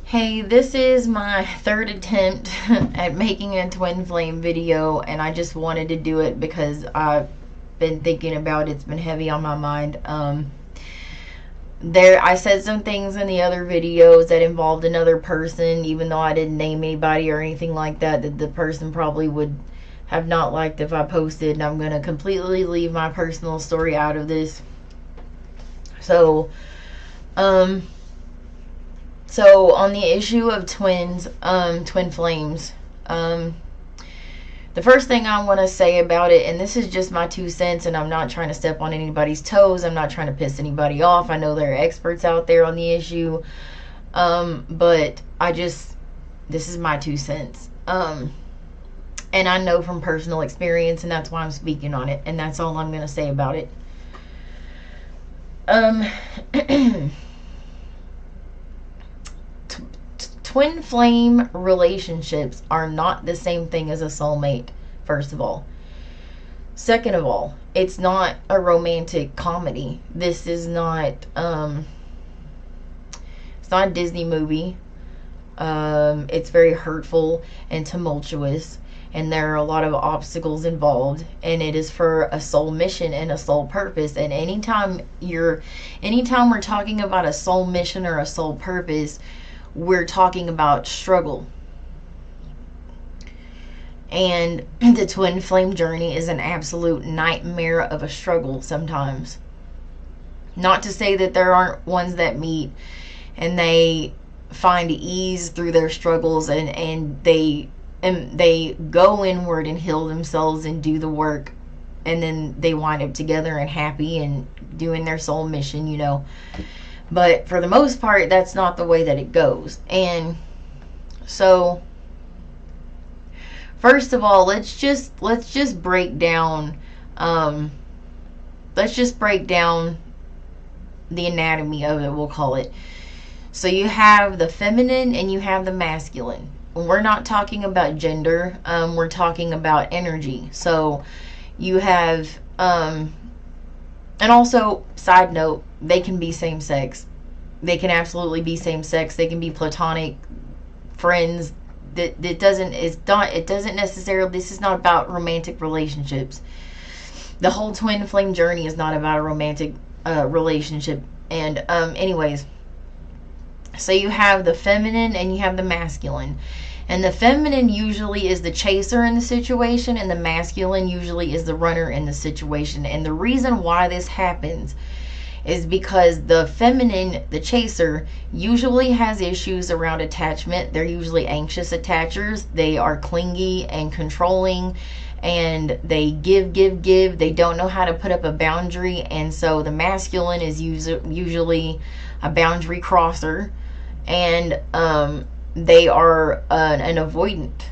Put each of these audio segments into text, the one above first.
Hey, this is my third attempt at making a twin flame video, and I just wanted to do it because I've been thinking about it. It's been heavy on my mind. I said some things in the other videos that involved another person, even though I didn't name anybody or anything like that, that the person probably would have not liked if I posted, and I'm going to completely leave my personal story out of this. So, um, So on the issue of twin flames, the first thing I want to say about it, and this is just my 2 cents, and I'm not trying to step on anybody's toes. I'm not trying to piss anybody off. I know there are experts out there on the issue, but this is my 2 cents. And I know from personal experience, and that's why I'm speaking on it, and that's all I'm going to say about it. Twin flame relationships are not the same thing as a soulmate, first of all. Second of all, it's not a romantic comedy. This is not it's not a Disney movie. It's very hurtful and tumultuous, and there are a lot of obstacles involved, and it is for a soul mission and a soul purpose. And anytime we're talking about a soul mission or a soul purpose, we're talking about struggle. And the twin flame journey is an absolute nightmare of a struggle sometimes. Not to say that there aren't ones that meet and they find ease through their struggles, and they go inward and heal themselves and do the work, and then they wind up together and happy and doing their soul mission, you know. But for the most part, that's not the way that it goes. And so, first of all, let's just break down the anatomy of it, we'll call it. So you have the feminine and you have the masculine. We're not talking about gender, we're talking about energy. So you have and also, side note, they can be same sex. They can absolutely be same sex. They can be platonic friends. It doesn't necessarily, this is not about romantic relationships. The whole twin flame journey is not about a romantic relationship. And anyways, so you have the feminine and you have the masculine. And the feminine usually is the chaser in the situation, and the masculine usually is the runner in the situation. And the reason why this happens is because the feminine, the chaser, usually has issues around attachment. They're usually anxious attachers. They are clingy and controlling, and they give. They don't know how to put up a boundary. And so the masculine is usually a boundary crosser, and they are an avoidant.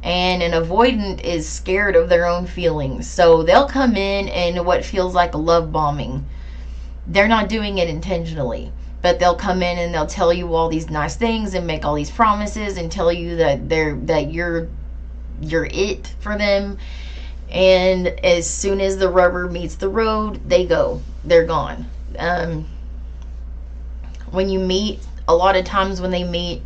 And an avoidant is scared of their own feelings. So they'll come in what feels like a love bombing. They're not doing it intentionally, but they'll come in and they'll tell you all these nice things and make all these promises and tell you that you're it for them. And as soon as the rubber meets the road, they're gone. When you meet, a lot of times when they meet,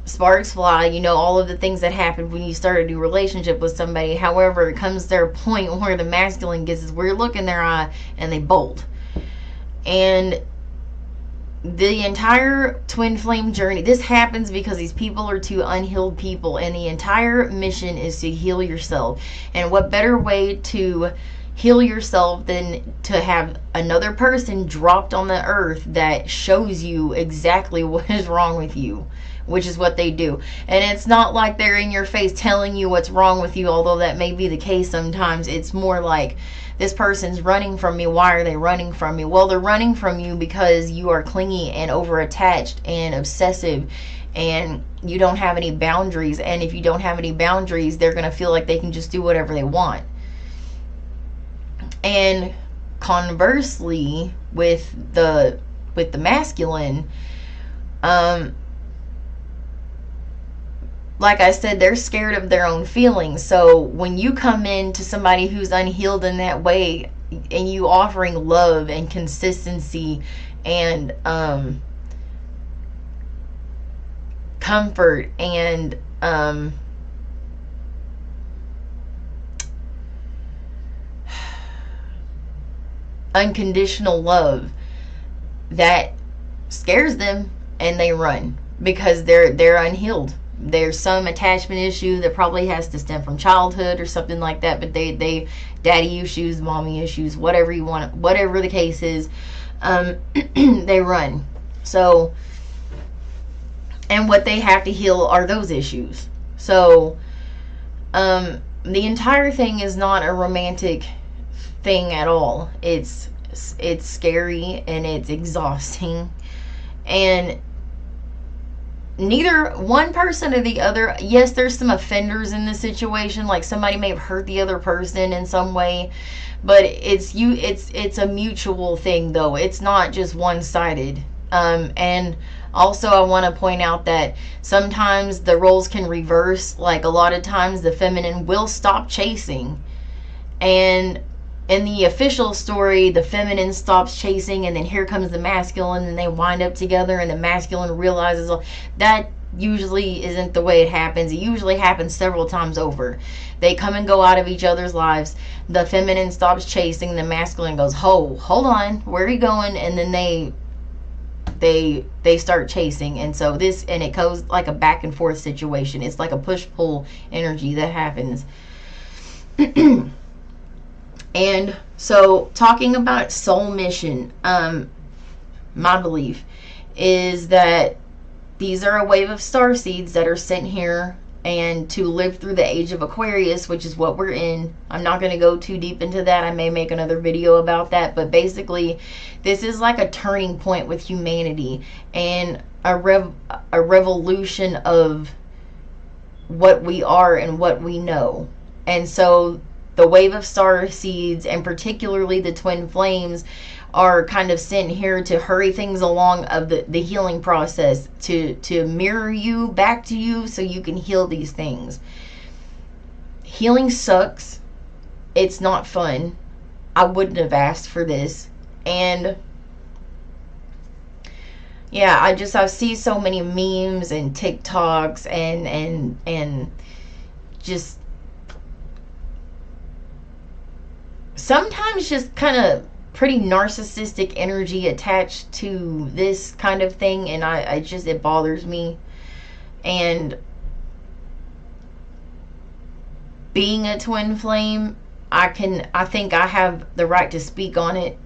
sparks fly, you know, all of the things that happen when you start a new relationship with somebody. However, it comes to a point where the masculine gets this weird look in their eye and they bolt. And the entire twin flame journey, this happens because these people are two unhealed people, and the entire mission is to heal yourself. And what better way to heal yourself than to have another person dropped on the earth that shows you exactly what is wrong with you, which is what they do. And it's not like they're in your face telling you what's wrong with you, although that may be the case sometimes. It's more like, this person's running from me. Why are they running from me? Well, they're running from you because you are clingy and over-attached and obsessive, and you don't have any boundaries. And if you don't have any boundaries, they're going to feel like they can just do whatever they want. And conversely, with the masculine, like I said, they're scared of their own feelings. So when you come in to somebody who's unhealed in that way, and you offering love and consistency and comfort and unconditional love that scares them, and they run because they're unhealed. There's some attachment issue that probably has to stem from childhood or something like that, but they daddy issues, mommy issues, whatever you want, whatever the case is, they run. So, and what they have to heal are those issues. So the entire thing is not a romantic thing at all. It's scary and it's exhausting, and neither one person or the other. Yes, there's some offenders in the situation, like somebody may have hurt the other person in some way, but it's a mutual thing though. It's not just one-sided. And also I want to point out that sometimes the roles can reverse. Like a lot of times the feminine will stop chasing, and in the official story, the feminine stops chasing, and then here comes the masculine, and they wind up together, and the masculine realizes that usually isn't the way it happens. It usually happens several times over. They come and go out of each other's lives. The feminine stops chasing. The masculine goes, hold on, where are you going? And then they start chasing. And so it goes like a back and forth situation. It's like a push-pull energy that happens. And so, talking about soul mission, my belief is that these are a wave of star seeds that are sent here and to live through the age of Aquarius, which is what we're in. I'm not going to go too deep into that. I may make another video about that. But basically, this is like a turning point with humanity and a revolution of what we are and what we know. And so the wave of star seeds, and particularly the twin flames, are kind of sent here to hurry things along of the healing process, to mirror you back to you so you can heal these things. Healing sucks. It's not fun. I wouldn't have asked for this. And yeah, I see so many memes and TikToks and just sometimes just kind of pretty narcissistic energy attached to this kind of thing, and it bothers me. And being a twin flame, I think I have the right to speak on it.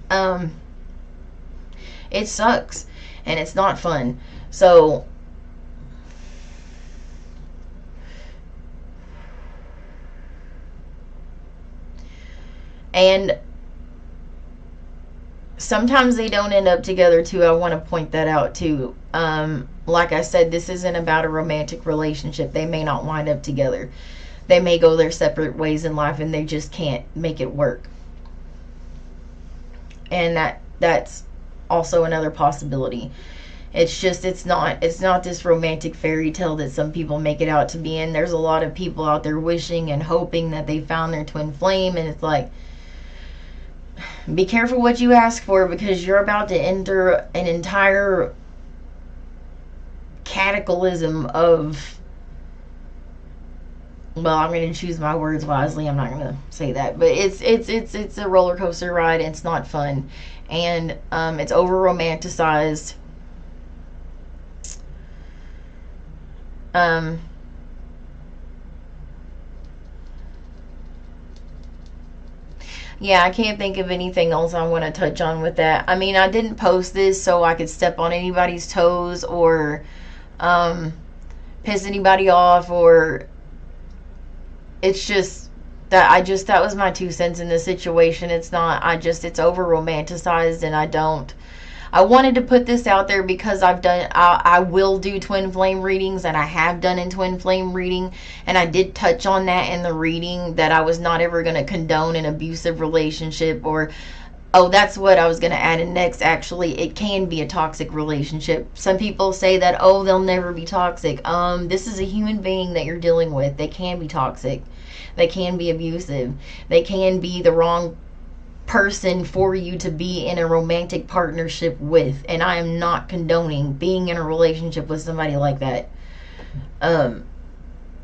It sucks and it's not fun. So and sometimes they don't end up together too. I want to point that out too. Like I said, this isn't about a romantic relationship. They may not wind up together. They may go their separate ways in life, and they just can't make it work. And that's also another possibility. It's not this romantic fairy tale that some people make it out to be. And there's a lot of people out there wishing and hoping that they found their twin flame, and it's like, be careful what you ask for, because you're about to enter an entire cataclysm of, well, I'm going to choose my words wisely. I'm not going to say that, but it's a roller coaster ride. It's not fun, and it's over romanticized. Yeah, I can't think of anything else I want to touch on with that. I mean, I didn't post this so I could step on anybody's toes or piss anybody off, or it's just that that was my 2 cents in the situation. It's not, it's over romanticized, and I wanted to put this out there because I will do twin flame readings, and I have done in twin flame reading, and I did touch on that in the reading, that I was not ever going to condone an abusive relationship, or, oh, that's what I was going to add in next. Actually, it can be a toxic relationship. Some people say that, oh, they'll never be toxic. This is a human being that you're dealing with. They can be toxic. They can be abusive. They can be the wrong person for you to be in a romantic partnership with, and I am not condoning being in a relationship with somebody like that.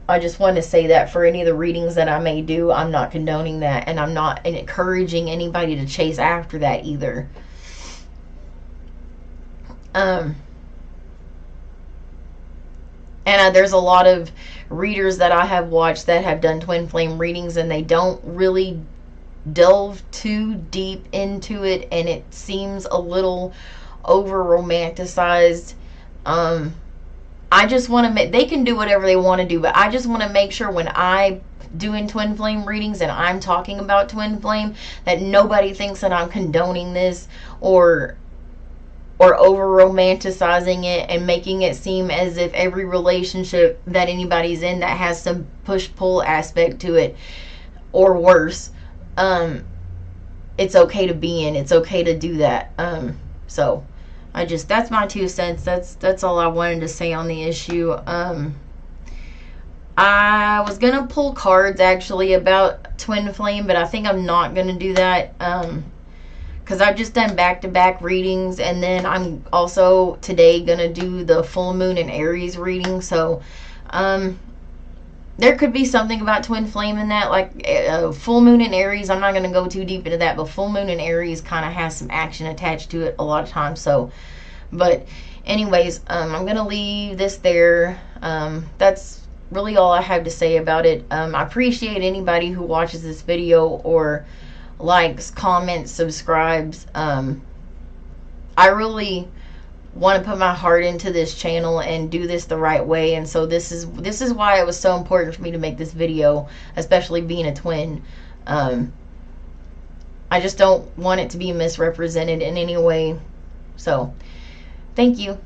I just want to say that for any of the readings that I may do, I'm not condoning that, and I'm not encouraging anybody to chase after that either. And there's a lot of readers that I have watched that have done twin flame readings, and they don't really delve too deep into it, and it seems a little over romanticized. I just want to make, they can do whatever they want to do, but I just want to make sure when I doing twin flame readings and I'm talking about twin flame, that nobody thinks that I'm condoning this or over romanticizing it and making it seem as if every relationship that anybody's in that has some push-pull aspect to it or worse, it's okay to be in, it's okay to do that. So that's my 2 cents. That's all I wanted to say on the issue. I was gonna pull cards actually about twin flame, but I think I'm not gonna do that, because I've just done back-to-back readings, and then I'm also today gonna do the full moon and Aries reading. So there could be something about twin flame in that, like full moon and Aries. I'm not going to go too deep into that, but full moon and Aries kind of has some action attached to it a lot of times. So, but anyways, I'm going to leave this there. That's really all I have to say about it. I appreciate anybody who watches this video or likes, comments, subscribes. I really want to put my heart into this channel and do this the right way, and so this is why it was so important for me to make this video, especially being a twin. I just don't want it to be misrepresented in any way. So thank you.